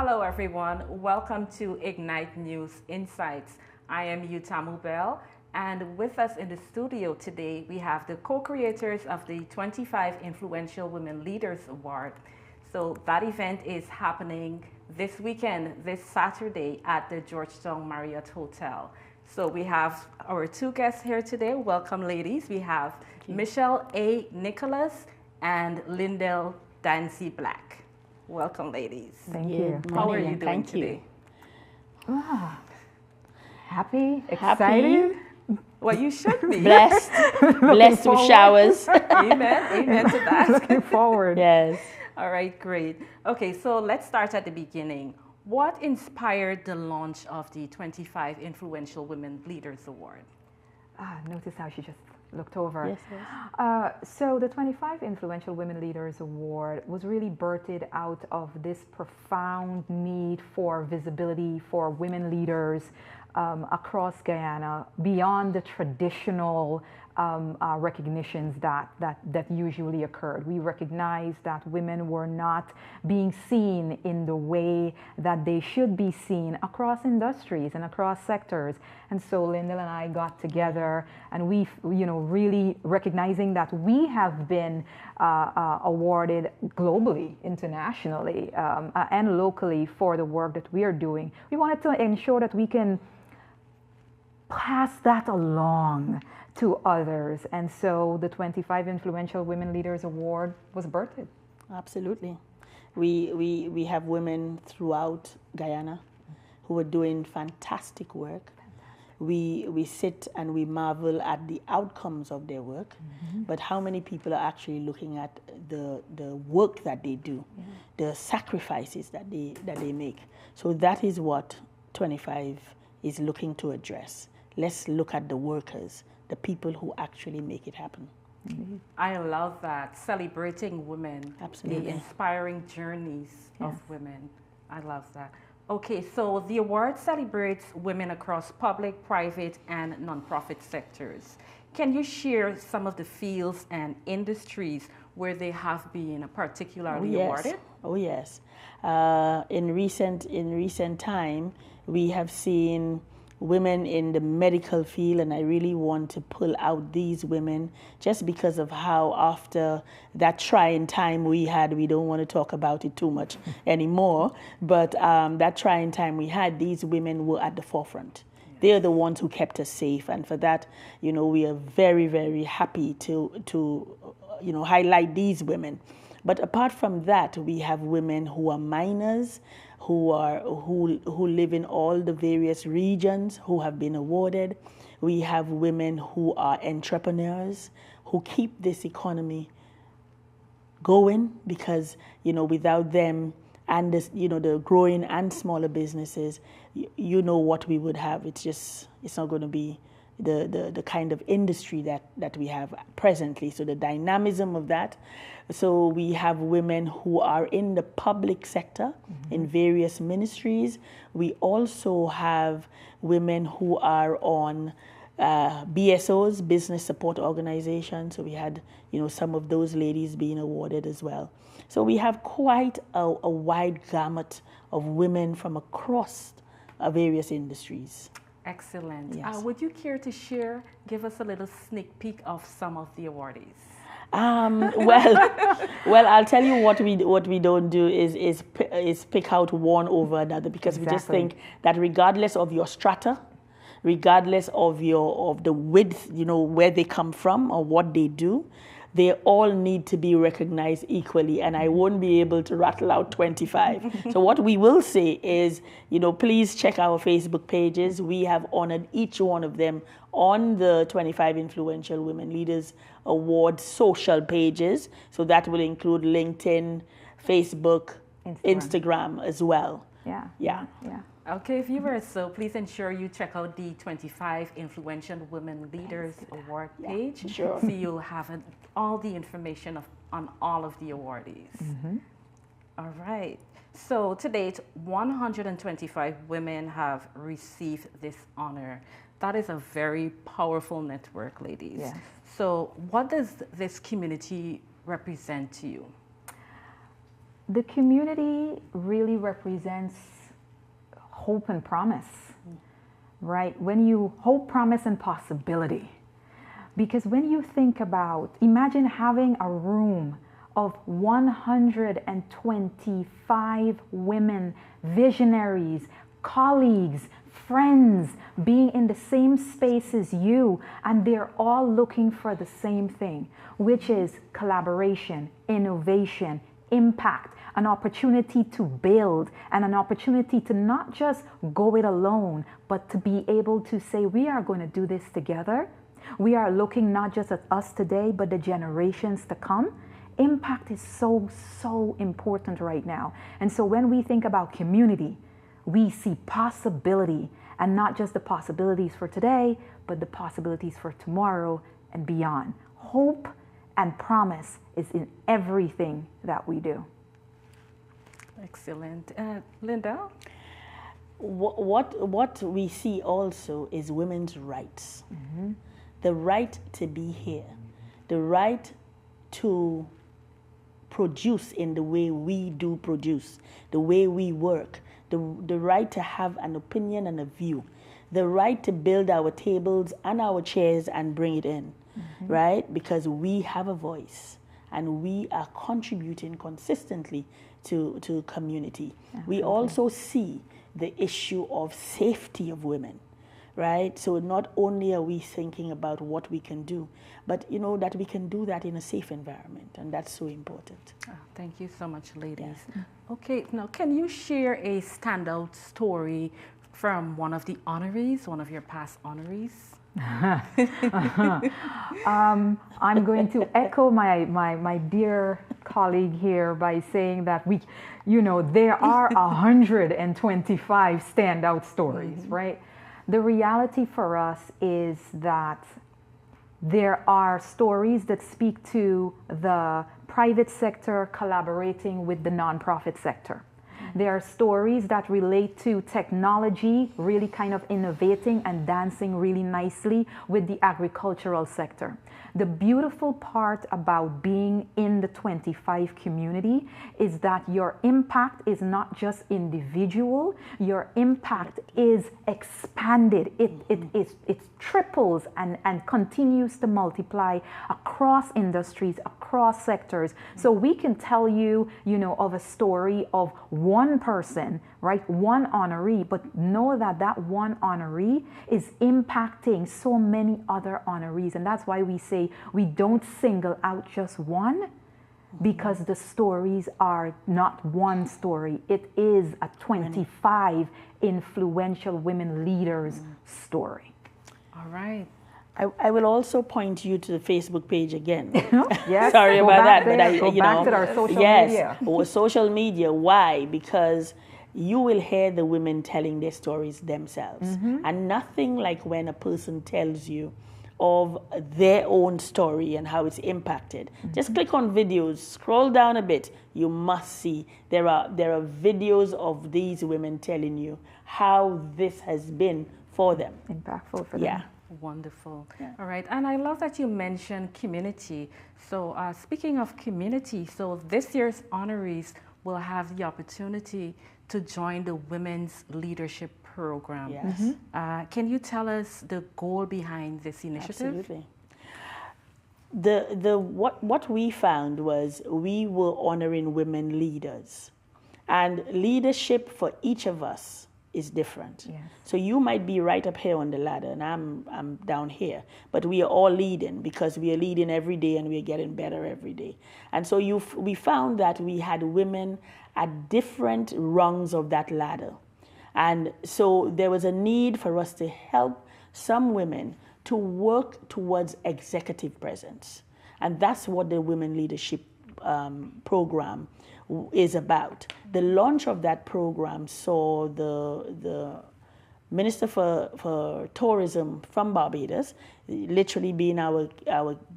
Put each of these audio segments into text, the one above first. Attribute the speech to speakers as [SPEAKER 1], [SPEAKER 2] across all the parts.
[SPEAKER 1] Hello everyone, welcome to Ignite News Insights. I am Yutamu Bell, and with us in the studio today we have the co-creators of the 25 Influential Women Leaders Award. So that event is happening this weekend, this Saturday at the Georgetown Marriott Hotel. So we have our two guests here today. Welcome ladies. We have Michelle A. Nicholas and Lyndell Dancy Black. Welcome, ladies.
[SPEAKER 2] Thank you.
[SPEAKER 1] How are you doing today?
[SPEAKER 2] Happy, excited.
[SPEAKER 1] Well, you should be.
[SPEAKER 3] Blessed with showers.
[SPEAKER 1] Amen to that.
[SPEAKER 2] Looking forward.
[SPEAKER 3] Yes.
[SPEAKER 1] All right, great. Okay, so let's start at the beginning. What inspired the launch of the 25 Influential Women Leaders Award?
[SPEAKER 2] Notice how she just looked over.
[SPEAKER 3] Yes, yes.
[SPEAKER 2] So the 25 Influential Women Leaders Award was really birthed out of this profound need for visibility for women leaders across Guyana beyond the traditional recognitions that usually occurred. We recognized that women were not being seen in the way that they should be seen across industries and across sectors. And so Lyndell and I got together, and we, really recognizing that we have been awarded globally, internationally, and locally for the work that we are doing. We wanted to ensure that we can pass that along to others, and so the 25 Influential Women Leaders Award was birthed.
[SPEAKER 3] Absolutely. We have women throughout Guyana who are doing fantastic work. We sit and we marvel at the outcomes of their work, but how many people are actually looking at the work that they do, the sacrifices that they make. So that is what 25 is looking to address. Let's look at the workers, the people who actually make it happen.
[SPEAKER 1] I love that, celebrating women,
[SPEAKER 3] Absolutely.
[SPEAKER 1] the inspiring journeys of women. I love that. Okay, so the award celebrates women across public, private, and nonprofit sectors. Can you share some of the fields and industries where they have been particularly awarded?
[SPEAKER 3] Oh yes. In recent time, we have seen women in the medical field, and I really want to pull out these women just because of how after that trying time we had, we don't want to talk about it too much anymore, but that trying time we had, these women were at the forefront. They're the ones who kept us safe, and for that, we are very, very happy to highlight these women. But apart from that, we have women who are miners, who live in all the various regions, who have been awarded. We have women who are entrepreneurs, who keep this economy going, because without them and this, the growing and smaller businesses, what we would have. It's not going to be the kind of industry that we have presently. So the dynamism of that. So we have women who are in the public sector in various ministries. We also have women who are on BSOs, business support organizations. So we had some of those ladies being awarded as well. So we have quite a wide gamut of women from across various industries.
[SPEAKER 1] Excellent.
[SPEAKER 3] Yes.
[SPEAKER 1] Would you care to give us a little sneak peek of some of the awardees?
[SPEAKER 3] Well, I'll tell you what we don't do is pick out one over another, because we just think that regardless of your strata, regardless of the width, where they come from or what they do, they all need to be recognized equally, and I won't be able to rattle out 25. So what we will say is, please check our Facebook pages. We have honored each one of them on the 25 Influential Women Leaders Award social pages. So that will include LinkedIn, Facebook, Instagram as well.
[SPEAKER 2] Yeah.
[SPEAKER 1] Okay, viewers, so please ensure you check out the 25 Influential Women Leaders Award page.
[SPEAKER 3] Sure.
[SPEAKER 1] So you'll have all the information on all of the awardees. All right. So to date, 125 women have received this honor. That is a very powerful network, ladies.
[SPEAKER 2] Yes.
[SPEAKER 1] So what does this community represent to you?
[SPEAKER 2] The community really represents hope and promise, right? When you hope, promise, and possibility. Because when you think about, imagine having a room of 125 women, visionaries, colleagues, friends, being in the same space as you, and they're all looking for the same thing, which is collaboration, innovation, impact, an opportunity to build, and an opportunity to not just go it alone, but to be able to say, we are going to do this together. We are looking not just at us today, but the generations to come. Impact is so, so important right now. And so when we think about community, we see possibility, and not just the possibilities for today, but the possibilities for tomorrow and beyond. Hope and promise is in everything that we do.
[SPEAKER 1] Excellent. Lyndell?
[SPEAKER 3] What we see also is women's rights. Mm-hmm. The right to be here, the right to produce in the way we do produce, the way we work, the right to have an opinion and a view, the right to build our tables and our chairs and bring it in, mm-hmm. right? Because we have a voice and we are contributing consistently to community. Absolutely. We also see the issue of safety of women. Right? So not only are we thinking about what we can do, but that we can do that in a safe environment, and that's so important.
[SPEAKER 1] Oh, thank you so much, ladies.
[SPEAKER 3] Yeah.
[SPEAKER 1] Okay, now can you share a standout story from one of the honorees, one of your past honorees?
[SPEAKER 2] I'm going to echo my dear colleague here by saying that there are 125 standout stories, mm-hmm. right? The reality for us is that there are stories that speak to the private sector collaborating with the nonprofit sector. There are stories that relate to technology really kind of innovating and dancing really nicely with the agricultural sector. The beautiful part about being in the 25 community is that your impact is not just individual, your impact is expanded. It triples and continues to multiply across industries, across sectors. So we can tell you, of a story of one person, right? One honoree, but know that that one honoree is impacting so many other honorees. And that's why we say we don't single out just one, because the stories are not one story. It is a 25 influential women leaders story.
[SPEAKER 1] All right.
[SPEAKER 3] I will also point you to the Facebook page again.
[SPEAKER 2] Yes,
[SPEAKER 3] sorry about that,
[SPEAKER 2] there.
[SPEAKER 3] but
[SPEAKER 2] go back to our social media.
[SPEAKER 3] Yes, social media. Why? Because you will hear the women telling their stories themselves, mm-hmm. and nothing like when a person tells you of their own story and how it's impacted. Mm-hmm. Just click on videos, scroll down a bit. You must see there are videos of these women telling you how this has been for them.
[SPEAKER 2] Impactful for them.
[SPEAKER 3] Yeah.
[SPEAKER 1] Wonderful.
[SPEAKER 3] Yeah.
[SPEAKER 1] All right. And I love that you mentioned community. So speaking of community, so this year's honorees will have the opportunity to join the Women's Leadership Program.
[SPEAKER 3] Yes.
[SPEAKER 1] Mm-hmm. Can you tell us the goal behind this initiative?
[SPEAKER 3] Absolutely. What we found was we were honoring women leaders, and leadership for each of us is different.
[SPEAKER 2] Yes.
[SPEAKER 3] So you might be right up here on the ladder and I'm down here, but we are all leading because we are leading every day and we are getting better every day. And so we found that we had women at different rungs of that ladder. And so there was a need for us to help some women to work towards executive presence. And that's what the Women Leadership Program is about. The launch of that program saw the Minister for Tourism from Barbados literally being our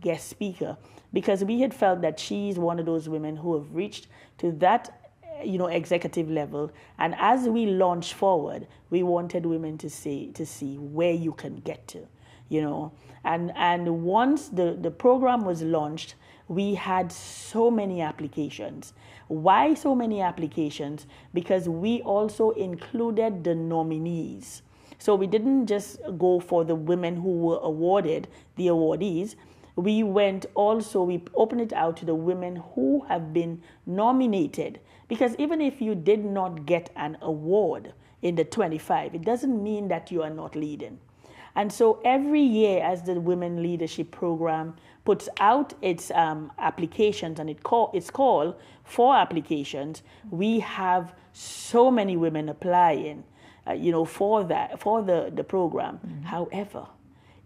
[SPEAKER 3] guest speaker, because we had felt that she's one of those women who have reached to that executive level. And as we launch forward, we wanted women to see where you can get to, And once the program was launched, we had so many applications. Why so many applications? Because we also included the nominees. So we didn't just go for the women who were awarded, the awardees. We opened it out to the women who have been nominated. Because even if you did not get an award in the 25, it doesn't mean that you are not leading. And so every year, as the Women Leadership Program puts out its applications, and it's called for applications, we have so many women applying, for the program. Mm-hmm. However,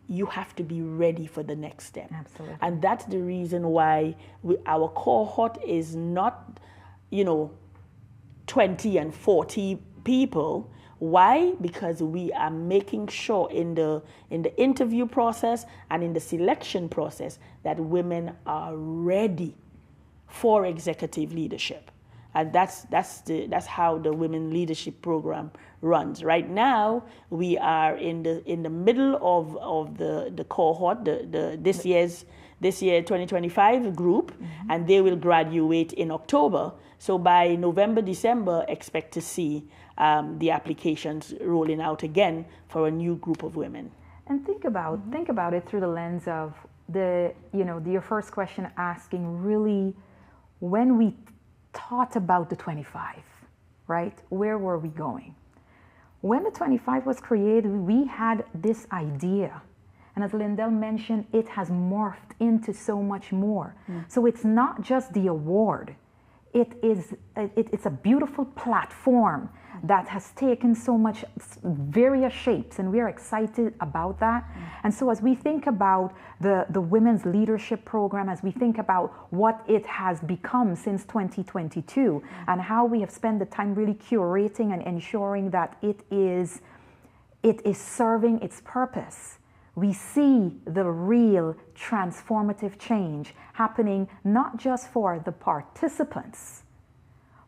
[SPEAKER 3] you have to be ready for the next step.
[SPEAKER 2] Absolutely.
[SPEAKER 3] And that's the reason why our cohort is not, 20 and 40 people. Why? Because we are making sure in the interview process and in the selection process that women are ready for executive leadership. And that's how the Women Leadership Program runs. Right now, we are in the middle of the cohort, this year 2025 group, mm-hmm. and they will graduate in October. So by November, December, expect to see the applications rolling out again for a new group of women.
[SPEAKER 2] And think about it through the lens of your first question asking really, when we thought about the 25, right? Where were we going? When the 25 was created, we had this idea. And as Lyndell mentioned, it has morphed into so much more. Mm. So it's not just the award. It's a beautiful platform that has taken so much various shapes, and we are excited about that. Mm. And so as we think about the Women's Leadership Program, as we think about what it has become since 2022, and how we have spent the time really curating and ensuring that it is serving its purpose, we see the real transformative change happening not just for the participants,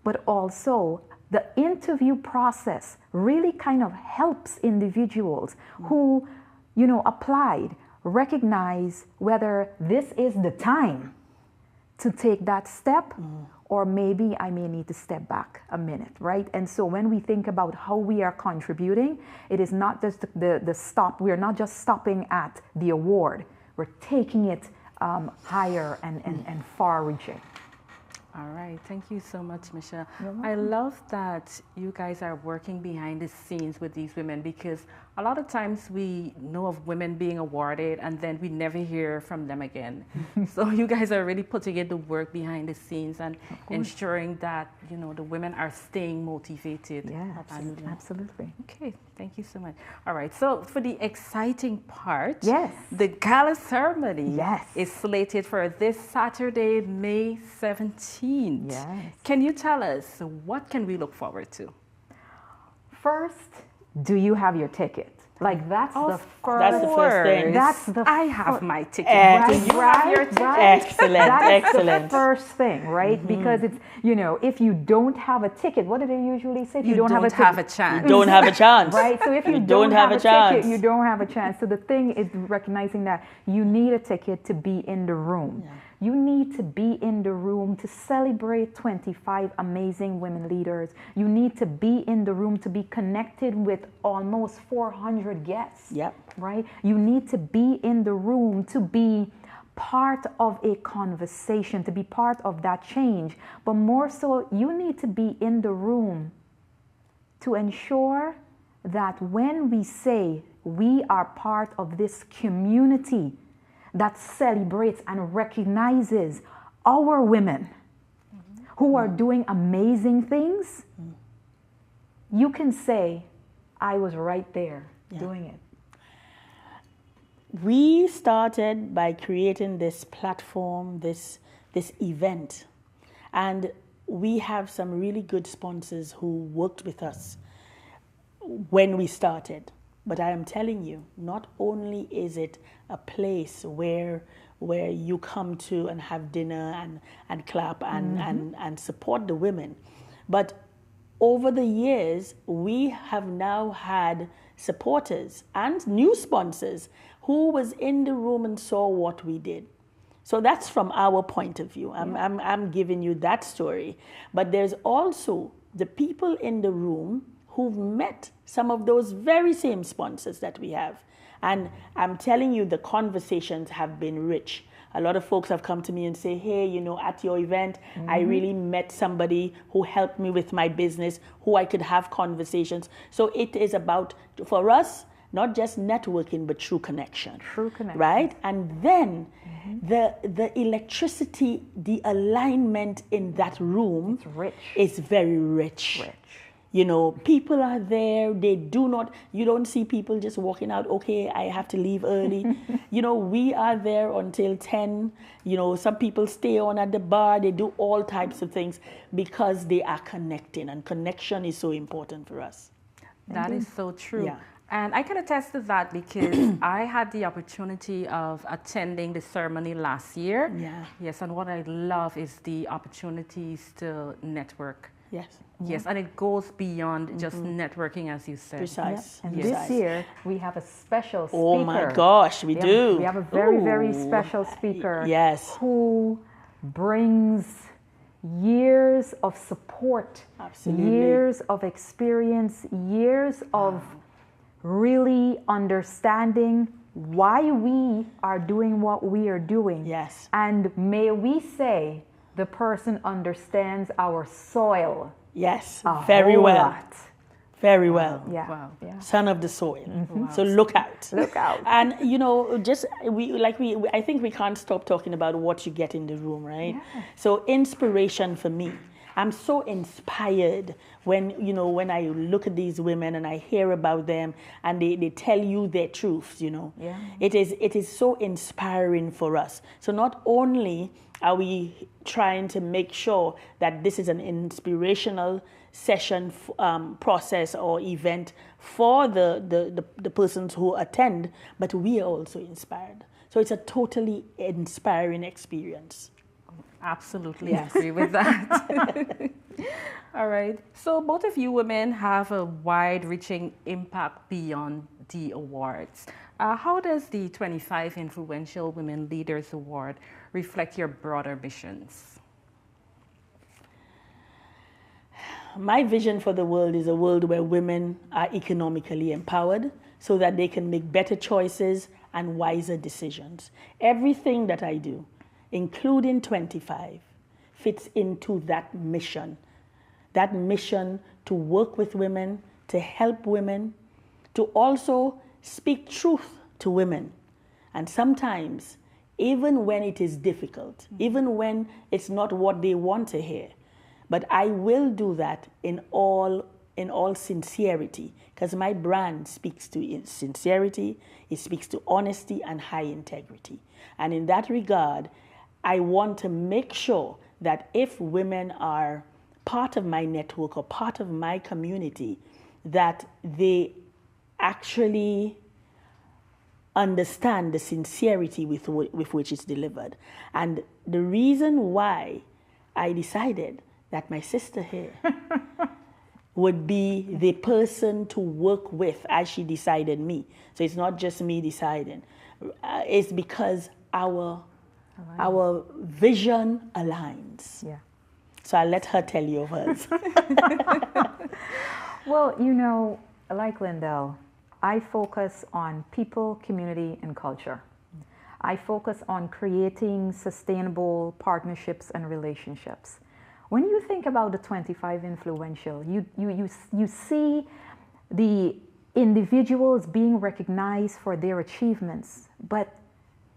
[SPEAKER 2] but also the interview process really kind of helps individuals who, applied, recognize whether this is the time to take that step, or maybe I may need to step back a minute, right? And so when we think about how we are contributing, it is not just the stop. We are not just stopping at the award. We're taking it higher and far-reaching.
[SPEAKER 1] All right, thank you so much, Michelle. I love that you guys are working behind the scenes with these women, because a lot of times we know of women being awarded and then we never hear from them again. So you guys are really putting in the work behind the scenes and ensuring that, the women are staying motivated.
[SPEAKER 2] Yeah, absolutely.
[SPEAKER 1] Okay, thank you so much. All right, so for the exciting part,
[SPEAKER 2] yes,
[SPEAKER 1] the gala ceremony
[SPEAKER 2] yes.
[SPEAKER 1] is slated for this Saturday, May 17th.
[SPEAKER 2] Yes.
[SPEAKER 1] Can you tell us, what can we look forward to?
[SPEAKER 2] First, do you have your ticket? Like that's the
[SPEAKER 3] first thing.
[SPEAKER 1] I have my ticket.
[SPEAKER 3] Right,
[SPEAKER 1] you have your ticket?
[SPEAKER 3] Excellent,
[SPEAKER 2] that's
[SPEAKER 3] excellent.
[SPEAKER 2] The first thing, right? Mm-hmm. Because it's, if you don't have a ticket, what do they usually say? If you don't have a
[SPEAKER 1] chance.
[SPEAKER 3] You don't have a chance.
[SPEAKER 2] Right? So if you don't have a ticket, you don't have a chance. So the thing is recognizing that you need a ticket to be in the room. Yeah. You need to be in the room to celebrate 25 amazing women leaders. You need to be in the room to be connected with almost 400 guests.
[SPEAKER 3] Yep.
[SPEAKER 2] Right? You need to be in the room to be part of a conversation, to be part of that change. But more so, you need to be in the room to ensure that when we say we are part of this community that celebrates and recognizes our women who are doing amazing things, you can say, I was right there doing it.
[SPEAKER 3] We started by creating this platform, this event, and we have some really good sponsors who worked with us when we started. But I am telling you, not only is it a place where you come to and have dinner and clap and support the women, but over the years, we have now had supporters and new sponsors who was in the room and saw what we did. So that's from our point of view. I'm giving you that story. But there's also the people in the room who've met some of those very same sponsors that we have. And I'm telling you, the conversations have been rich. A lot of folks have come to me and say, hey, you know, at your event, I really met somebody who helped me with my business, who I could have conversations. So it is about, for us, not just networking, but true connection.
[SPEAKER 2] True connection.
[SPEAKER 3] Right? And then the electricity, the alignment in that room is very rich. You know, people are there. You don't see people just walking out, okay, I have to leave early. You know, we are there until 10. You know, some people stay on at the bar. They do all types of things because they are connecting. And connection is so important for us.
[SPEAKER 1] That is so true.
[SPEAKER 3] Yeah.
[SPEAKER 1] And I can attest to that because I had the opportunity of attending the ceremony last year.
[SPEAKER 3] Yeah.
[SPEAKER 1] Yes, and what I love is the opportunities to network.
[SPEAKER 3] Yes.
[SPEAKER 1] Yes, and it goes beyond just networking, as you said.
[SPEAKER 3] Precise.
[SPEAKER 2] And
[SPEAKER 3] Yes.
[SPEAKER 2] this year, we have a special speaker.
[SPEAKER 3] Oh my gosh, we do.
[SPEAKER 2] We have a very, very special speaker.
[SPEAKER 3] Yes.
[SPEAKER 2] Who brings years of support,
[SPEAKER 3] Absolutely.
[SPEAKER 2] years of experience, years of really understanding why we are doing what we are doing.
[SPEAKER 3] Yes.
[SPEAKER 2] And may we say, the person understands our soil.
[SPEAKER 3] Yes.
[SPEAKER 2] A
[SPEAKER 3] Very
[SPEAKER 2] whole
[SPEAKER 3] well.
[SPEAKER 2] lot.
[SPEAKER 3] Very well.
[SPEAKER 2] Yeah.
[SPEAKER 1] Wow.
[SPEAKER 2] Yeah.
[SPEAKER 3] Son of the soil. So look out.
[SPEAKER 2] Look out.
[SPEAKER 3] And you know, I think we can't stop talking about what you get in the room, right?
[SPEAKER 2] Yeah.
[SPEAKER 3] So inspiration for me. I'm so inspired when I look at these women and I hear about them and they tell you their truths, you know.
[SPEAKER 2] Yeah.
[SPEAKER 3] It is so inspiring for us. So not only are we trying to make sure that this is an inspirational session process or event for the persons who attend, but we are also inspired. So it's a totally inspiring experience.
[SPEAKER 1] Absolutely agree with that. All right. So both of you women have a wide-reaching impact beyond the awards. How does the 25 Influential Women Leaders Award reflect your broader missions?
[SPEAKER 3] My vision for the world is a world where women are economically empowered so that they can make better choices and wiser decisions. Everything that I do, including 25, fits into that mission to work with women, to help women, to also speak truth to women. And sometimes, even when it is difficult, even when it's not what they want to hear, but I will do that in all sincerity, because my brand speaks to sincerity, it speaks to honesty and high integrity. And in that regard, I want to make sure that if women are part of my network or part of my community, that they actually understand the sincerity with which it's delivered. And the reason why I decided that my sister here would be the person to work with as she decided me. So it's not just me deciding. It's because our vision aligns.
[SPEAKER 2] Yeah.
[SPEAKER 3] So I'll let her tell you of hers.
[SPEAKER 2] Well, you know, like Lyndell, I focus on people, community, and culture. I focus on creating sustainable partnerships and relationships. When you think about the 25 Influential, you see the individuals being recognized for their achievements, but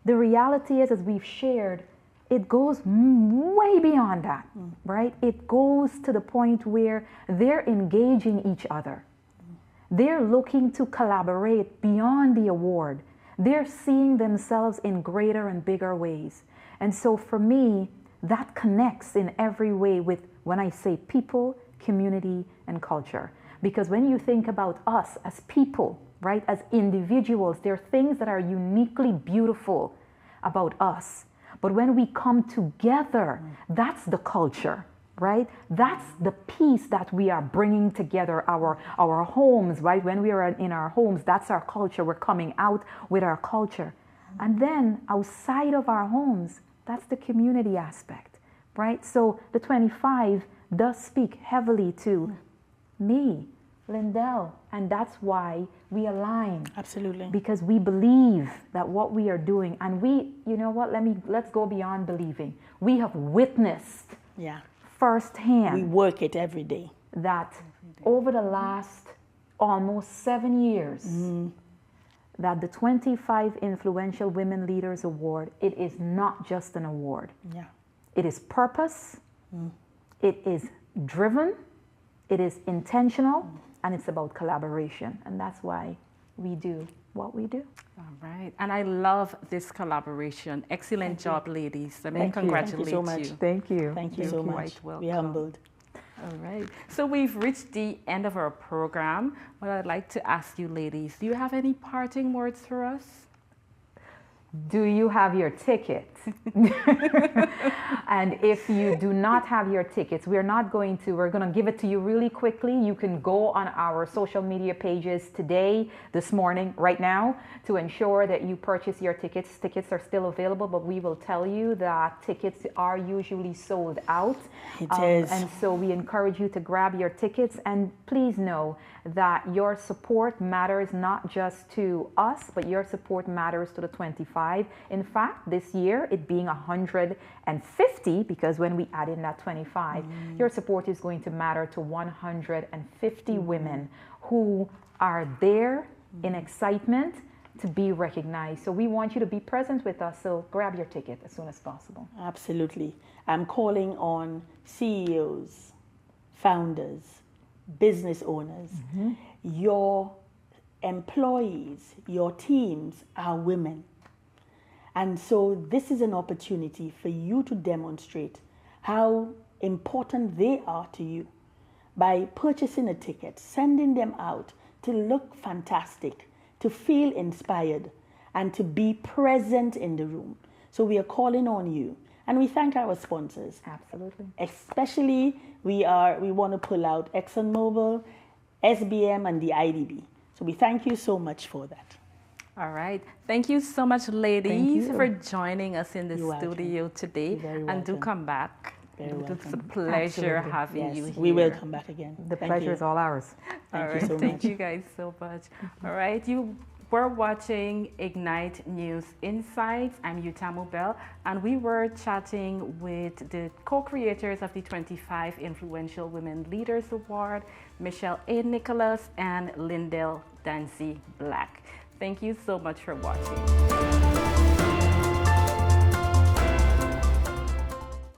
[SPEAKER 2] the reality is, as we've shared, it goes way beyond that, right? It goes to the point where they're engaging each other. They're looking to collaborate beyond the award. They're seeing themselves in greater and bigger ways. And so for me, that connects in every way with when I say people, community, and culture. Because when you think about us as people, right, as individuals, there are things that are uniquely beautiful about us. But when we come together, that's the culture, right? That's the piece that we are bringing together, our homes, right? When we are in our homes, that's our culture. We're coming out with our culture. And then outside of our homes, That's the community aspect, right? So the 25 does speak heavily to me, Lyndell, and that's why we align.
[SPEAKER 3] Absolutely.
[SPEAKER 2] Because we believe that what we are doing, and we, you know what, let's go beyond believing. We have witnessed firsthand.
[SPEAKER 3] We work it every day.
[SPEAKER 2] That over the last almost 7 years, that the 25 Influential Women Leaders Award, it is not just an award.
[SPEAKER 3] Yeah.
[SPEAKER 2] It is purpose, it is driven, it is intentional, and it's about collaboration. And that's why we do what we do.
[SPEAKER 1] All right. And I love this collaboration. Excellent job, ladies. Let me congratulate you.
[SPEAKER 3] Thank you so much.
[SPEAKER 2] Thank you.
[SPEAKER 3] Thank you so much. We're humbled.
[SPEAKER 1] All right. So we've reached the end of our program. What I'd like to ask you, ladies, do you have any parting words for us?
[SPEAKER 2] Do you have your ticket? And if you do not have your tickets, we're going to give it to you really quickly. You can go on our social media pages today, this morning, right now, to ensure that you purchase your tickets. Tickets are still available, but we will tell you that tickets are usually sold out.
[SPEAKER 3] It is.
[SPEAKER 2] And so we encourage you to grab your tickets, and please know that your support matters not just to us, but your support matters to the 25. In fact, this year, it being 150, because when we add in that 25, your support is going to matter to 150 women who are there in excitement to be recognized. So we want you to be present with us, so grab your ticket as soon as possible.
[SPEAKER 3] Absolutely. I'm calling on CEOs, founders, business owners, your employees, your teams are women. And so this is an opportunity for you to demonstrate how important they are to you by purchasing a ticket, sending them out to look fantastic, to feel inspired, and to be present in the room. So we are calling on you. And we thank our sponsors.
[SPEAKER 2] Absolutely.
[SPEAKER 3] Especially, we want to pull out ExxonMobil, SBM, and the IDB. So we thank you so much for that.
[SPEAKER 1] All right. Thank you so much, ladies, for joining us in the studio today. And do come back. It's a pleasure having you here.
[SPEAKER 3] We will come back again.
[SPEAKER 2] The pleasure is all ours.
[SPEAKER 1] All right. Thank you guys so much. All right. We're watching Ignite News Insights. I'm Utamu Bell, and we were chatting with the co-creators of the 25 Influential Women Leaders Award, Michelle A. Nicholas and Lyndell Dancy Black. Thank you so much for watching.